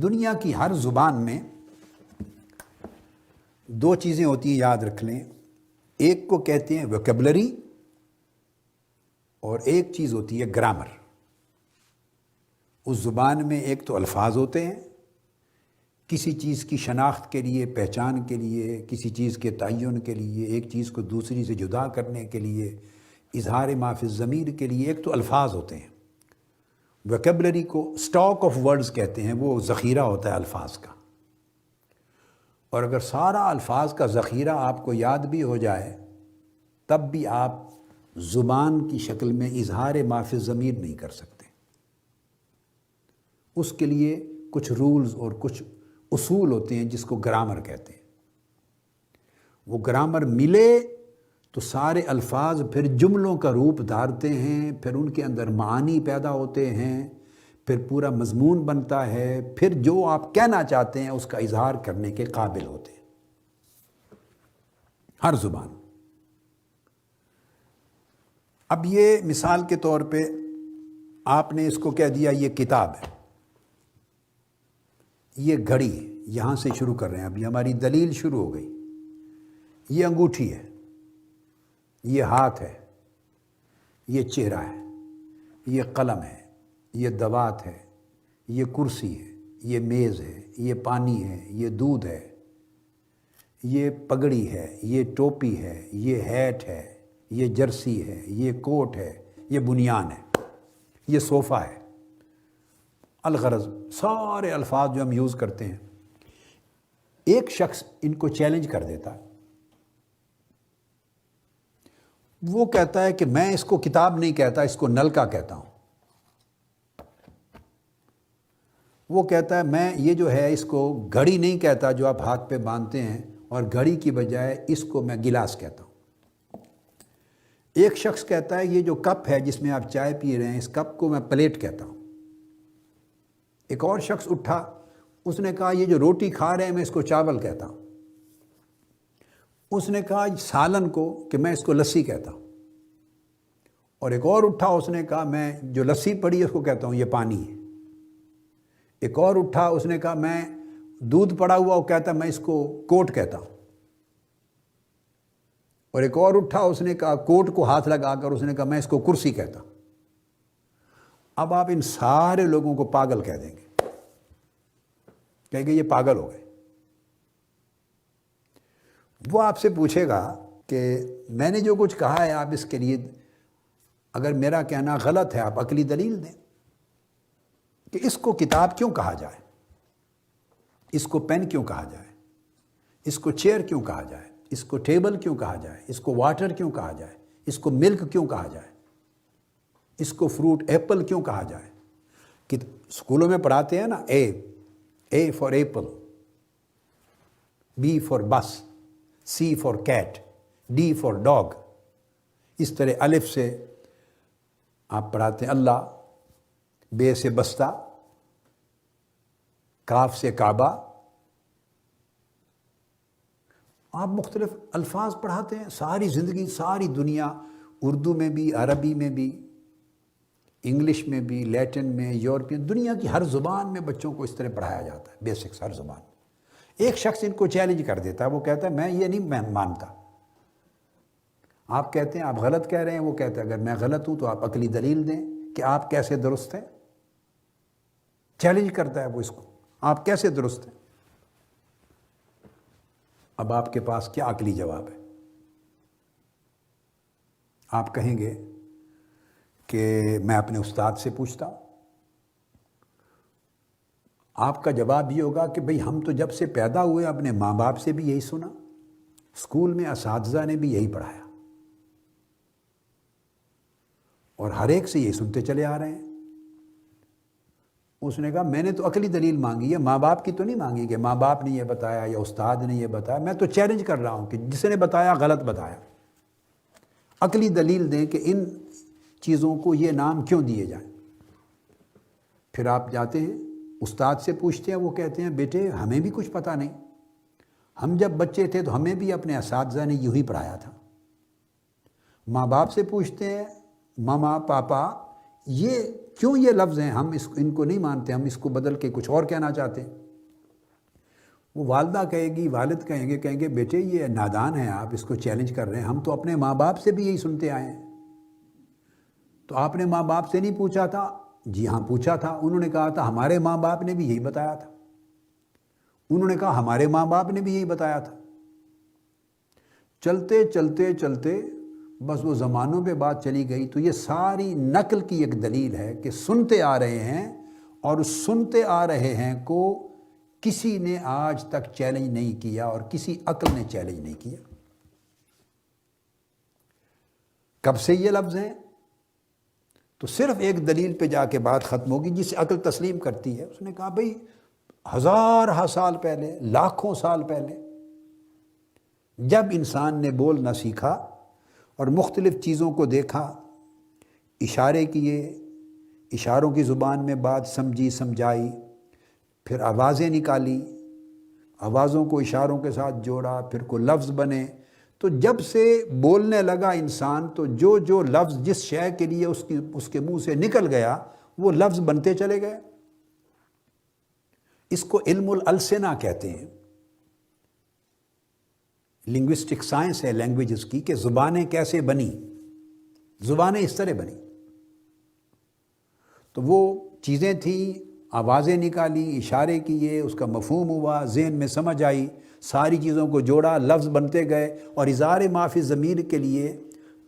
دنیا کی ہر زبان میں دو چیزیں ہوتی ہیں، یاد رکھ لیں۔ ایک کو کہتے ہیں ووکیبلری اور ایک چیز ہوتی ہے گرامر۔ اس زبان میں ایک تو الفاظ ہوتے ہیں کسی چیز کی شناخت کے لیے، پہچان کے لیے، کسی چیز کے تعین کے لیے، ایک چیز کو دوسری سے جدا کرنے کے لیے، اظہار ما فی الضمیر کے لیے ایک تو الفاظ ہوتے ہیں۔ ووکیبلری کو اسٹاک آف ورڈز کہتے ہیں، وہ ذخیرہ ہوتا ہے الفاظ کا۔ اور اگر سارا الفاظ کا ذخیرہ آپ کو یاد بھی ہو جائے تب بھی آپ زبان کی شکل میں اظہار ما فی الضمیر نہیں کر سکتے۔ اس کے لیے کچھ رولز اور کچھ اصول ہوتے ہیں جس کو گرامر کہتے ہیں۔ وہ گرامر ملے تو سارے الفاظ پھر جملوں کا روپ دھارتے ہیں، پھر ان کے اندر معانی پیدا ہوتے ہیں، پھر پورا مضمون بنتا ہے، پھر جو آپ کہنا چاہتے ہیں اس کا اظہار کرنے کے قابل ہوتے ہیں۔ ہر زبان۔ اب یہ مثال کے طور پہ آپ نے اس کو کہہ دیا یہ کتاب ہے، یہ گھڑی ہے، یہاں سے شروع کر رہے ہیں، ابھی ہماری دلیل شروع ہو گئی۔ یہ انگوٹھی ہے، یہ ہاتھ ہے، یہ چہرہ ہے، یہ قلم ہے، یہ دوات ہے، یہ کرسی ہے، یہ میز ہے، یہ پانی ہے، یہ دودھ ہے، یہ پگڑی ہے، یہ ٹوپی ہے، یہ ہیٹ ہے، یہ جرسی ہے، یہ کوٹ ہے، یہ بنیان ہے، یہ صوفہ ہے۔ الغرض سارے الفاظ جو ہم یوز کرتے ہیں، ایک شخص ان کو چیلنج کر دیتا ہے۔ وہ کہتا ہے کہ میں اس کو کتاب نہیں کہتا، اس کو نلکا کہتا ہوں۔ وہ کہتا ہے میں یہ جو ہے اس کو گھڑی نہیں کہتا جو آپ ہاتھ پہ باندھتے ہیں، اور گھڑی کی بجائے اس کو میں گلاس کہتا ہوں۔ ایک شخص کہتا ہے یہ جو کپ ہے جس میں آپ چائے پی رہے ہیں، اس کپ کو میں پلیٹ کہتا ہوں۔ ایک اور شخص اٹھا، اس نے کہا یہ جو روٹی کھا رہے ہیں میں اس کو چاول کہتا ہوں۔ اس نے کہا سالن کو کہ میں اس کو لسی کہتا ہوں۔ اور ایک اور اٹھا، اس نے کہا میں جو لسی پڑی ہے اس کو کہتا ہوں یہ پانی ہے۔ ایک اور اٹھا، اس نے کہا میں دودھ پڑا ہوا وہ کہتا میں اس کو کوٹ کہتا ہوں۔ اور ایک اور اٹھا، اس نے کہا کوٹ کو ہاتھ لگا کر اس نے کہا میں اس کو کرسی کہتا ہوں۔ اب آپ ان سارے لوگوں کو پاگل کہہ دیں گے، کہیں گے یہ پاگل ہو گئے۔ وہ آپ سے پوچھے گا کہ میں نے جو کچھ کہا ہے آپ اس کے لیے اگر میرا کہنا غلط ہے آپ عقلی دلیل دیں کہ اس کو کتاب کیوں کہا جائے، اس کو پین کیوں کہا جائے، اس کو چیئر کیوں کہا جائے، اس کو ٹیبل کیوں کہا جائے، اس کو واٹر کیوں کہا جائے، اس کو ملک کیوں کہا جائے، اس کو فروٹ ایپل کیوں کہا جائے۔ کہ اسکولوں میں پڑھاتے ہیں نا، A for apple, B for bus, C for cat, D for dog. اس طرح الف سے آپ پڑھاتے ہیں اللہ، بے سے بستہ، کاف سے کعبہ۔ آپ مختلف الفاظ پڑھاتے ہیں، ساری زندگی، ساری دنیا، اردو میں بھی، عربی میں بھی، انگلش میں بھی، لیٹن میں، یورپین، دنیا کی ہر زبان میں بچوں کو اس طرح پڑھایا جاتا ہے، بیسکس ہر زبان۔ ایک شخص ان کو چیلنج کر دیتا ہے، وہ کہتا ہے میں یہ نہیں مانتا۔ آپ کہتے ہیں آپ غلط کہہ رہے ہیں، وہ کہتا ہے اگر میں غلط ہوں تو آپ عقلی دلیل دیں کہ آپ کیسے درست ہیں۔ چیلنج کرتا ہے وہ اس کو، آپ کیسے درست ہیں۔ اب آپ کے پاس کیا عقلی جواب ہے؟ آپ کہیں گے کہ میں اپنے استاد سے پوچھتا ہوں۔ آپ کا جواب یہ ہوگا کہ بھئی ہم تو جب سے پیدا ہوئے اپنے ماں باپ سے بھی یہی سنا، اسکول میں اساتذہ نے بھی یہی پڑھایا، اور ہر ایک سے یہی سنتے چلے آ رہے ہیں۔ اس نے کہا میں نے تو عقلی دلیل مانگی ہے، ماں باپ کی تو نہیں مانگی کہ ماں باپ نے یہ بتایا یا استاد نے یہ بتایا۔ میں تو چیلنج کر رہا ہوں کہ جس نے بتایا غلط بتایا۔ عقلی دلیل دیں کہ ان چیزوں کو یہ نام کیوں دیے جائیں۔ پھر آپ جاتے ہیں استاد سے پوچھتے ہیں، وہ کہتے ہیں بیٹے ہمیں بھی کچھ پتہ نہیں، ہم جب بچے تھے تو ہمیں بھی اپنے اساتذہ نے یوں ہی پڑھایا تھا۔ ماں باپ سے پوچھتے ہیں، ماما پاپا یہ کیوں یہ لفظ ہیں، ہم ان کو نہیں مانتے، ہم اس کو بدل کے کچھ اور کہنا چاہتے ہیں۔ وہ والدہ کہے گی، والد کہیں گے بیٹے یہ نادان ہے، آپ اس کو چیلنج کر رہے ہیں، ہم تو اپنے ماں باپ سے بھی یہی سنتے آئے ہیں۔ تو آپ نے ماں باپ سے نہیں پوچھا تھا؟ جی ہاں پوچھا تھا، انہوں نے کہا تھا ہمارے ماں باپ نے بھی یہی بتایا تھا۔ انہوں نے کہا ہمارے ماں باپ نے بھی یہی بتایا تھا۔ چلتے چلتے چلتے بس وہ زمانوں پہ بات چلی گئی، تو یہ ساری نقل کی ایک دلیل ہے کہ سنتے آ رہے ہیں، اور سنتے آ رہے ہیں کو کسی نے آج تک چیلنج نہیں کیا، اور کسی عقل نے چیلنج نہیں کیا۔ کب سے یہ لفظ ہیں؟ تو صرف ایک دلیل پہ جا کے بات ختم ہوگی جسے عقل تسلیم کرتی ہے۔ اس نے کہا بھئی ہزارہ سال پہلے، لاکھوں سال پہلے جب انسان نے بولنا سیکھا اور مختلف چیزوں کو دیکھا، اشارے کیے، اشاروں کی زبان میں بات سمجھی سمجھائی، پھر آوازیں نکالی، آوازوں کو اشاروں کے ساتھ جوڑا، پھر کوئی لفظ بنے، تو جب سے بولنے لگا انسان تو جو لفظ جس شے کے لیے اس کے منہ سے نکل گیا وہ لفظ بنتے چلے گئے۔ اس کو علم الالسنہ کہتے ہیں، لنگوسٹک سائنس ہے لینگویجز کی، کہ زبانیں کیسے بنی، زبانیں اس طرح بنی۔ تو وہ چیزیں تھیں، آوازیں نکالی، اشارے کیے، اس کا مفہوم ہوا، ذہن میں سمجھ آئی، ساری چیزوں کو جوڑا، لفظ بنتے گئے، اور اظہار ما فی الضمیر کے لیے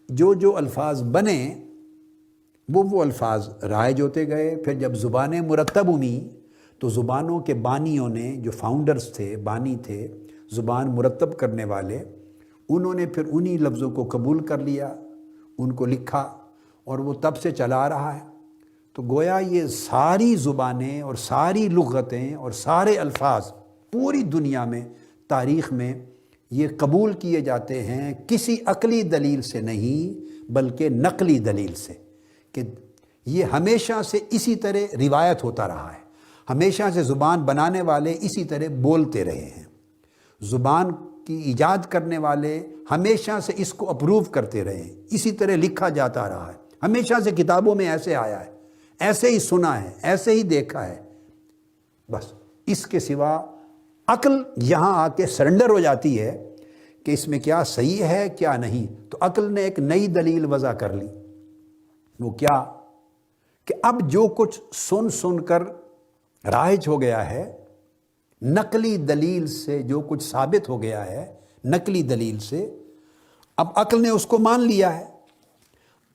جو الفاظ بنے وہ الفاظ رائج ہوتے گئے۔ پھر جب زبانیں مرتب ہوئیں تو زبانوں کے بانیوں نے، جو فاؤنڈرز تھے، بانی تھے، زبان مرتب کرنے والے، انہوں نے پھر انہی لفظوں کو قبول کر لیا، ان کو لکھا، اور وہ تب سے چلا آ رہا ہے۔ تو گویا یہ ساری زبانیں اور ساری لغتیں اور سارے الفاظ پوری دنیا میں، تاریخ میں یہ قبول کیے جاتے ہیں کسی عقلی دلیل سے نہیں بلکہ نقلی دلیل سے، کہ یہ ہمیشہ سے اسی طرح روایت ہوتا رہا ہے، ہمیشہ سے زبان بنانے والے اسی طرح بولتے رہے ہیں، زبان کی ایجاد کرنے والے ہمیشہ سے اس کو اپروو کرتے رہے ہیں، اسی طرح لکھا جاتا رہا ہے، ہمیشہ سے کتابوں میں ایسے آیا ہے، ایسے ہی سنا ہے، ایسے ہی دیکھا ہے۔ بس اس کے سوا عقل یہاں آ کے سرنڈر ہو جاتی ہے کہ اس میں کیا صحیح ہے کیا نہیں، تو عقل نے ایک نئی دلیل وضع کر لی۔ وہ کیا؟ کہ اب جو کچھ سن کر رائج ہو گیا ہے، نقلی دلیل سے جو کچھ ثابت ہو گیا ہے، نقلی دلیل سے، اب عقل نے اس کو مان لیا ہے۔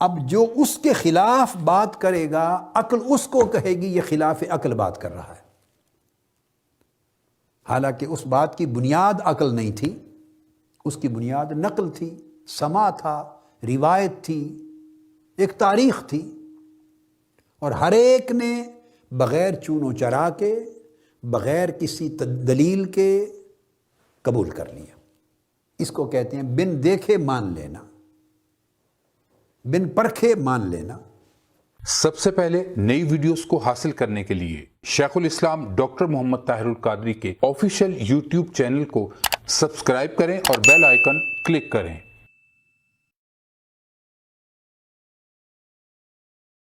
اب جو اس کے خلاف بات کرے گا، عقل اس کو کہے گی یہ خلاف عقل بات کر رہا ہے، حالانکہ اس بات کی بنیاد عقل نہیں تھی، اس کی بنیاد نقل تھی، سماع تھا، روایت تھی، ایک تاریخ تھی، اور ہر ایک نے بغیر چون و چرا کے، بغیر کسی دلیل کے قبول کر لیا۔ اس کو کہتے ہیں بن دیکھے مان لینا، بن پرکھے مان لینا۔ سب سے پہلے نئی ویڈیوز کو حاصل کرنے کے لیے شیخ الاسلام ڈاکٹر محمد طاہر القادری کے آفیشیل یوٹیوب چینل کو سبسکرائب کریں اور بیل آئیکن کلک کریں۔